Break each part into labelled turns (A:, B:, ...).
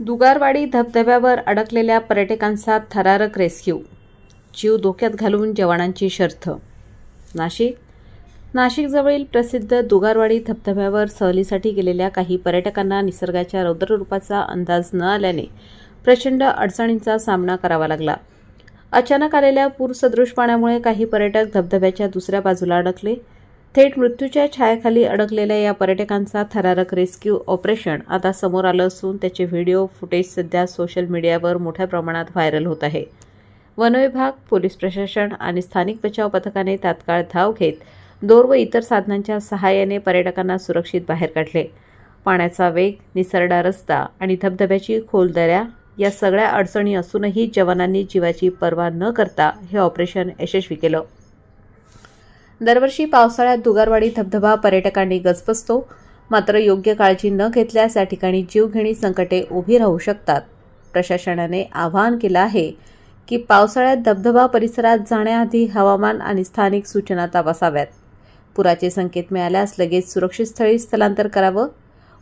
A: दुगारवाडी धबधब्यावर अडकलेल्या पर्यटकांचा थरारक रेस्क्यू, जीव धोक्यात घालून जवानांची शर्थ। नाशिकजवळील प्रसिद्ध दुगारवाडी धबधब्यावर सहलीसाठी गेलेल्या काही पर्यटकांना निसर्गाच्या रौद्र रूपाचा अंदाज न आल्याने प्रचंड अडचणींचा सामना करावा लागला। अचानक आलेल्या पूरसदृश पाण्यामुळे काही पर्यटक धबधब्याच्या दुसऱ्या बाजूला अडकले। थेट मृत्यूच्या छायाखाली अडकलेल्या या पर्यटकांचा थरारक रेस्क्यू ऑपरेशन आता समोर आलं असून त्याचे व्हिडिओ फुटेज सध्या सोशल मीडियावर मोठ्या प्रमाणात व्हायरल होत आहे। वन विभाग, पोलीस प्रशासन आणि स्थानिक बचाव पथकाने तात्काळ धाव घेत दोर व इतर साधनांच्या सहाय्याने पर्यटकांना सुरक्षित बाहेर काढले। पाण्याचा वेग, निसरडा रस्ता आणि धबधब्याची खोल दऱ्या या सगळ्या अडचणी असूनही जवानांनी जीवाची पर्वा न करता हे ऑपरेशन यशस्वी केलं। दरवर्षी पावसाळ्यात दुगारवाडी धबधबा पर्यटकांनी गजबजतो, मात्र योग्य काळजी न घेतल्यास या ठिकाणी जीवघेणी संकटे उभी राहू शकतात। प्रशासनाने आवाहन केलं आहे की पावसाळ्यात धबधबा परिसरात जाण्याआधी हवामान आणि स्थानिक सूचना तपासाव्यात। पुराचे संकेत मिळाल्यास लगेच सुरक्षित स्थळी स्थलांतर करावं।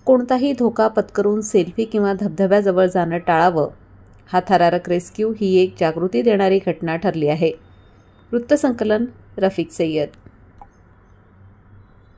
A: कोणताही धोका पत्करून सेल्फी किंवा धबधब्याजवळ जाणं टाळावं। हा थरारक रेस्क्यू ही एक जागृती देणारी घटना ठरली आहे। वृत्तसंकलन रफिक सय्यद।